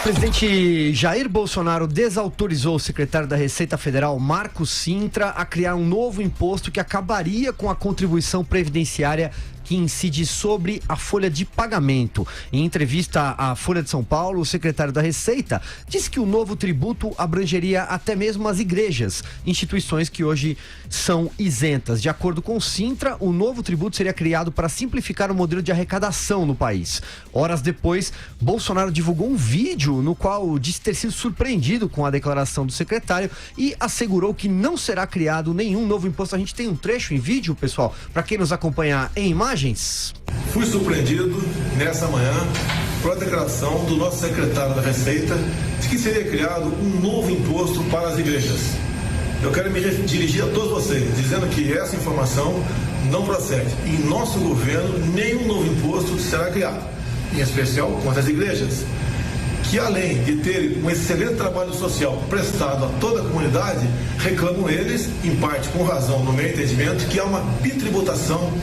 presidente Jair Bolsonaro desautorizou o secretário da Receita Federal, Marcos Cintra, a criar um novo imposto que acabaria com a contribuição previdenciária que incide sobre a folha de pagamento. Em entrevista à Folha de São Paulo, o secretário da Receita disse que o novo tributo abrangeria até mesmo as igrejas, instituições que hoje são isentas. De acordo com Cintra, o novo tributo seria criado para simplificar o modelo de arrecadação no país. Horas depois, Bolsonaro divulgou um vídeo no qual disse ter sido surpreendido com a declaração do secretário e assegurou que não será criado nenhum novo imposto. A gente tem um trecho em vídeo, pessoal, para quem nos acompanha em imagens. Fui surpreendido nessa manhã por a declaração do nosso secretário da Receita de que seria criado um novo imposto para as igrejas. Eu quero me dirigir a todos vocês, dizendo que essa informação não procede. Em nosso governo, nenhum novo imposto será criado, em especial contra as igrejas, que além de terem um excelente trabalho social prestado a toda a comunidade, reclamam eles, em parte com razão no meu entendimento, que há uma bitributação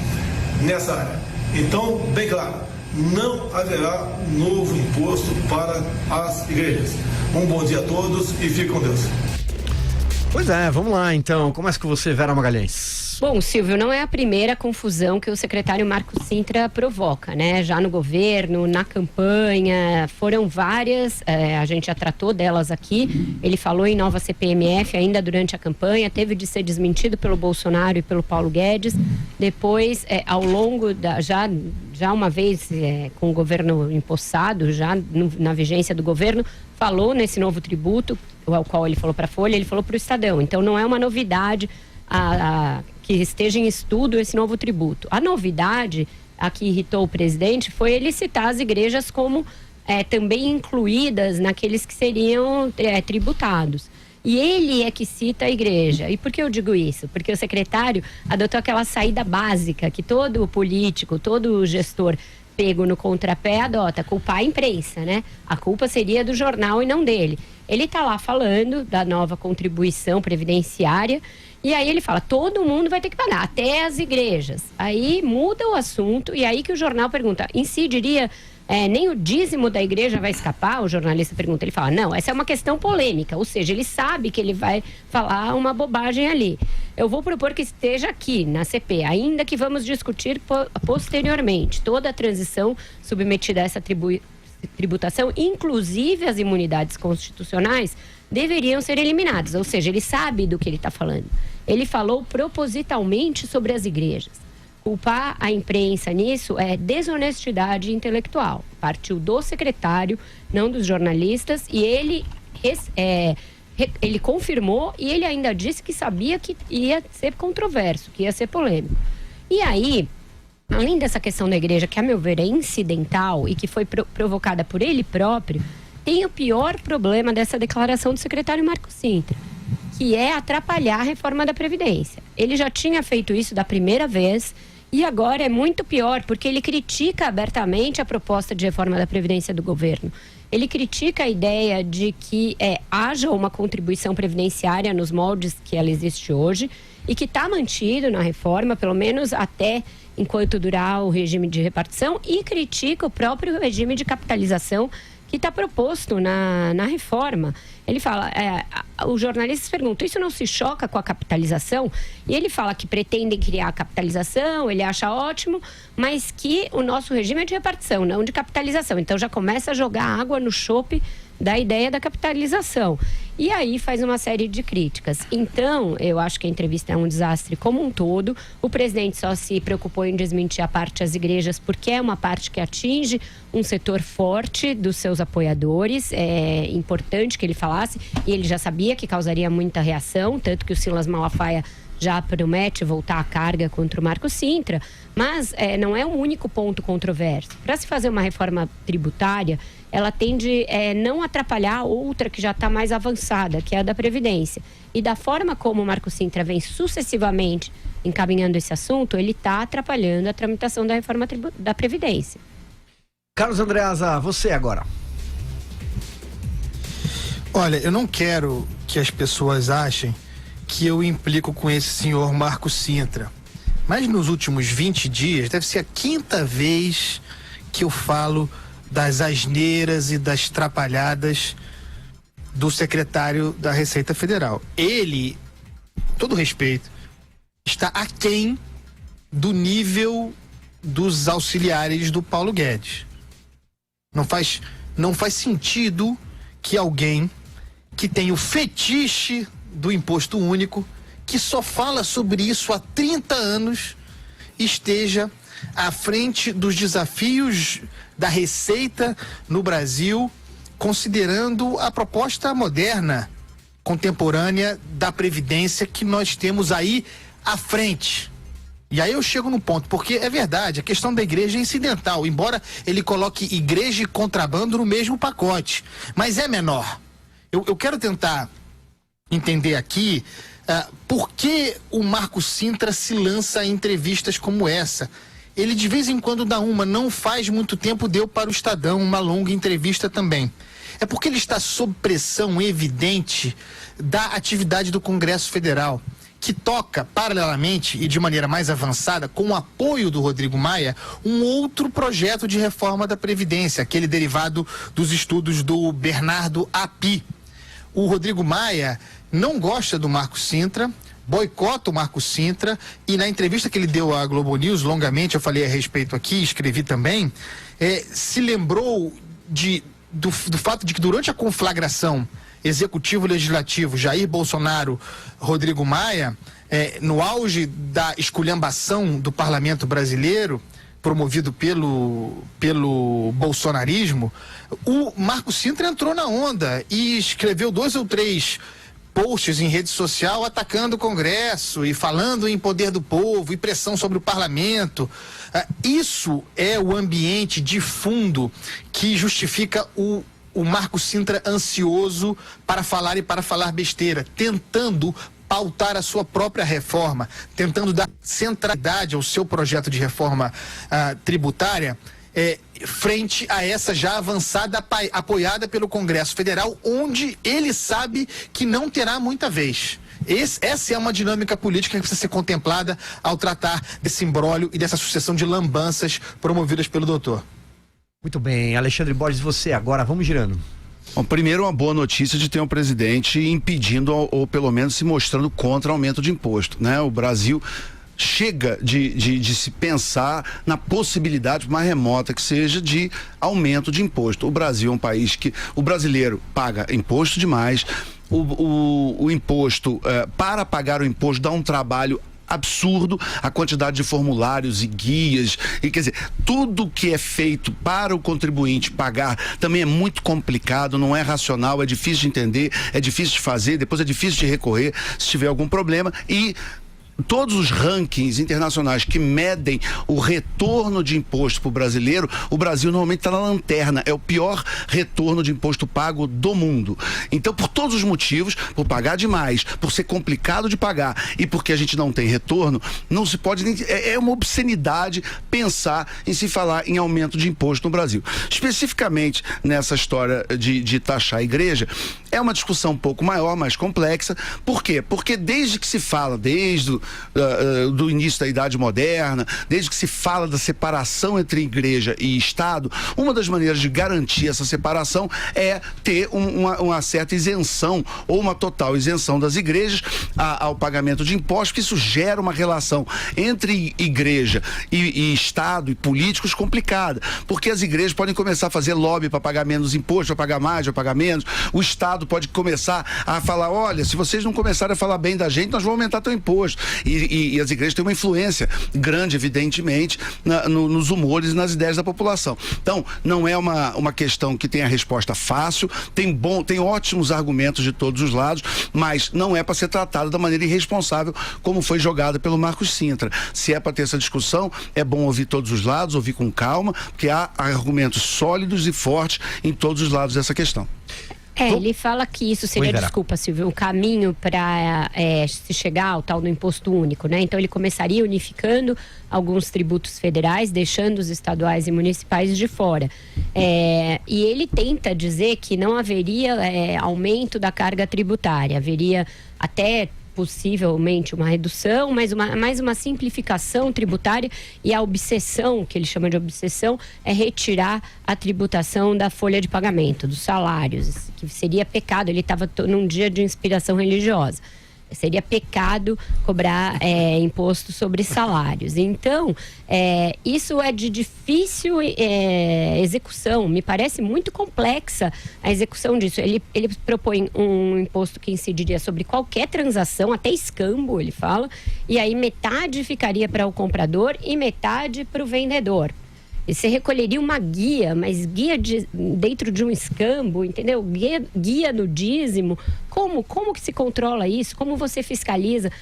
nessa área. Então, bem claro, não haverá novo imposto para as igrejas. Um bom dia a todos e fiquem com Deus. Pois é, vamos lá então. Começa com você, Vera Magalhães. Bom, Silvio, não é a primeira confusão que o secretário Marcos Cintra provoca, né? Já no governo, na campanha, foram várias, a gente já tratou delas aqui. Ele falou em nova CPMF ainda durante a campanha, teve de ser desmentido pelo Bolsonaro e pelo Paulo Guedes. Depois, ao longo da... Já uma vez com o governo empossado, já na vigência do governo, falou nesse novo tributo, ao qual ele falou para a Folha, ele falou para o Estadão. Então não é uma novidade que esteja em estudo esse novo tributo. A novidade, a que irritou o presidente, foi ele citar as igrejas como também incluídas naqueles que seriam tributados. E ele é que cita a igreja. E por que eu digo isso? Porque o secretário adotou aquela saída básica que todo político, todo gestor pego no contrapé adota, culpar a imprensa, né? A culpa seria do jornal e não dele. Ele está lá falando da nova contribuição previdenciária e aí ele fala, todo mundo vai ter que pagar, até as igrejas. Aí muda o assunto e aí que o jornal pergunta, incidiria... nem o dízimo da igreja vai escapar, o jornalista pergunta, ele fala, não, essa é uma questão polêmica, ou seja, ele sabe que ele vai falar uma bobagem ali. Eu vou propor que esteja aqui na CP, ainda que vamos discutir posteriormente toda a transição submetida a essa tributação, inclusive as imunidades constitucionais, deveriam ser eliminadas, ou seja, ele sabe do que ele está falando. Ele falou propositalmente sobre as igrejas. Culpar a imprensa nisso é desonestidade intelectual. Partiu do secretário, não dos jornalistas, e ele confirmou e ele ainda disse que sabia que ia ser controverso, que ia ser polêmico. E aí, além dessa questão da igreja, que a meu ver é incidental e que foi provocada por ele próprio, tem o pior problema dessa declaração do secretário Marcos Cintra, que é atrapalhar a reforma da Previdência. Ele já tinha feito isso da primeira vez e agora é muito pior, porque ele critica abertamente a proposta de reforma da Previdência do governo. Ele critica a ideia de que haja uma contribuição previdenciária nos moldes que ela existe hoje e que está mantido na reforma, pelo menos até enquanto durar o regime de repartição, e critica o próprio regime de capitalização que está proposto na reforma. Ele fala, os jornalistas perguntam, isso não se choca com a capitalização? E ele fala que pretendem criar a capitalização, ele acha ótimo, mas que o nosso regime é de repartição, não de capitalização. Então já começa a jogar água no chope da ideia da capitalização. E aí faz uma série de críticas. Então, eu acho que a entrevista é um desastre como um todo. O presidente só se preocupou em desmentir a parte das igrejas, porque é uma parte que atinge um setor forte dos seus apoiadores. É importante que ele falasse, e ele já sabia que causaria muita reação, tanto que o Silas Malafaia já promete voltar à carga contra o Marcos Cintra, mas não é o único ponto controverso. Para se fazer uma reforma tributária, ela tende a não atrapalhar outra que já está mais avançada, que é a da Previdência. E da forma como o Marcos Cintra vem sucessivamente encaminhando esse assunto, ele está atrapalhando a tramitação da reforma da Previdência. Carlos Andreasa, você agora. Olha, eu não quero que as pessoas achem que eu implico com esse senhor Marcos Cintra. Mas nos últimos 20 dias, deve ser a 5ª vez que eu falo das asneiras e das trapalhadas do secretário da Receita Federal. Ele, todo respeito, está aquém do nível dos auxiliares do Paulo Guedes. Não faz sentido que alguém que tem o fetiche do imposto único, que só fala sobre isso há 30 anos, esteja à frente dos desafios da Receita no Brasil, considerando a proposta moderna, contemporânea da Previdência que nós temos aí à frente. E aí eu chego no ponto, porque é verdade, a questão da igreja é incidental, embora ele coloque igreja e contrabando no mesmo pacote, mas é menor. Eu quero tentar entender aqui por que o Marco Sintra se lança em entrevistas como essa. Ele de vez em quando dá uma, não faz muito tempo deu para o Estadão uma longa entrevista também. É porque ele está sob pressão evidente da atividade do Congresso Federal, que toca paralelamente e de maneira mais avançada, com o apoio do Rodrigo Maia, um outro projeto de reforma da Previdência, aquele derivado dos estudos do Bernardo Api. O Rodrigo Maia não gosta do Marco Sintra, boicota o Marco Sintra, e na entrevista que ele deu à Globo News, longamente eu falei a respeito aqui, escrevi também, se lembrou do fato de que durante a conflagração executivo-legislativo Jair Bolsonaro, Rodrigo Maia, no auge da esculhambação do parlamento brasileiro, promovido pelo bolsonarismo, o Marco Sintra entrou na onda e escreveu 2 ou 3 posts em rede social atacando o Congresso e falando em poder do povo e pressão sobre o parlamento. Isso é o ambiente de fundo que justifica o Marco Sintra ansioso para falar e para falar besteira, tentando pautar a sua própria reforma, tentando dar centralidade ao seu projeto de reforma tributária, frente a essa já avançada, apoiada pelo Congresso Federal, onde ele sabe que não terá muita vez. Essa é uma dinâmica política que precisa ser contemplada ao tratar desse imbróglio e dessa sucessão de lambanças promovidas pelo doutor. Muito bem, Alexandre Borges, você agora, vamos girando. Bom, primeiro, uma boa notícia de ter um presidente impedindo ou pelo menos se mostrando contra aumento de imposto, né? O Brasil chega de se pensar na possibilidade mais remota que seja de aumento de imposto. O Brasil é um país que o brasileiro paga imposto demais, o imposto, para pagar o imposto dá um trabalho absurdo, a quantidade de formulários e guias, e quer dizer, tudo que é feito para o contribuinte pagar também é muito complicado, não é racional, é difícil de entender, é difícil de fazer, depois é difícil de recorrer se tiver algum problema, e todos os rankings internacionais que medem o retorno de imposto para o brasileiro, o Brasil normalmente está na lanterna, é o pior retorno de imposto pago do mundo. Então, por todos os motivos, por pagar demais, por ser complicado de pagar e porque a gente não tem retorno, não se pode nem... É uma obscenidade pensar em se falar em aumento de imposto no Brasil. Especificamente nessa história de taxar a igreja, é uma discussão um pouco maior, mais complexa. Por quê? Porque desde que se fala, do início da Idade Moderna, desde que se fala da separação entre igreja e Estado, uma das maneiras de garantir essa separação é ter uma certa isenção ou uma total isenção das igrejas ao pagamento de impostos, que isso gera uma relação entre igreja e Estado e políticos complicada, porque as igrejas podem começar a fazer lobby para pagar menos imposto, para pagar mais, para pagar menos, o Estado pode começar a falar, olha, se vocês não começarem a falar bem da gente, nós vamos aumentar teu imposto. E as igrejas têm uma influência grande, evidentemente, nos humores e nas ideias da população. Então, não é uma questão que tem a resposta fácil, tem ótimos argumentos de todos os lados, mas não é para ser tratado da maneira irresponsável como foi jogada pelo Marcos Sintra. Se é para ter essa discussão, é bom ouvir todos os lados, ouvir com calma, porque há argumentos sólidos e fortes em todos os lados dessa questão. Ele fala que isso seria, desculpa, Silvio, o caminho para se chegar ao tal do imposto único, né? Então ele começaria unificando alguns tributos federais, deixando os estaduais e municipais de fora. E ele tenta dizer que não haveria aumento da carga tributária, haveria até possivelmente uma redução, mas mais uma simplificação tributária, e a obsessão, que ele chama de obsessão, é retirar a tributação da folha de pagamento, dos salários, que seria pecado. Ele estava num dia de inspiração religiosa. Seria pecado cobrar imposto sobre salários. Então, isso é de difícil execução. Me parece muito complexa a execução disso. Ele propõe um imposto que incidiria sobre qualquer transação, até escambo, ele fala, e aí metade ficaria para o comprador e metade para o vendedor. E você recolheria uma guia, mas guia dentro de um escambo, entendeu? Guia no dízimo. Como que se controla isso? Como você fiscaliza?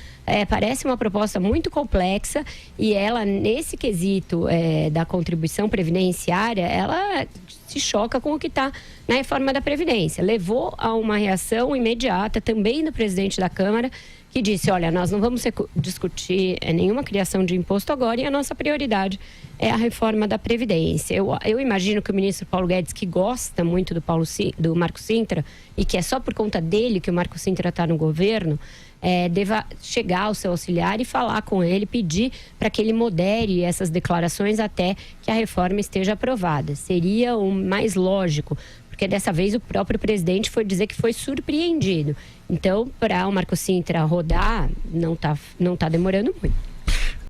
Parece uma proposta muito complexa, e ela, nesse quesito da contribuição previdenciária, ela se choca com o que está na reforma da Previdência. Levou a uma reação imediata também do presidente da Câmara, que disse, olha, nós não vamos discutir nenhuma criação de imposto agora, e a nossa prioridade é a reforma da Previdência. Eu imagino que o ministro Paulo Guedes, que gosta muito do Marco Cintra, e que é só por conta dele que o Marco Cintra está no governo, deva chegar ao seu auxiliar e falar com ele, pedir para que ele modere essas declarações até que a reforma esteja aprovada. Seria o mais lógico, porque dessa vez o próprio presidente foi dizer que foi surpreendido. Então, para o Marco Cintra rodar, não tá demorando muito.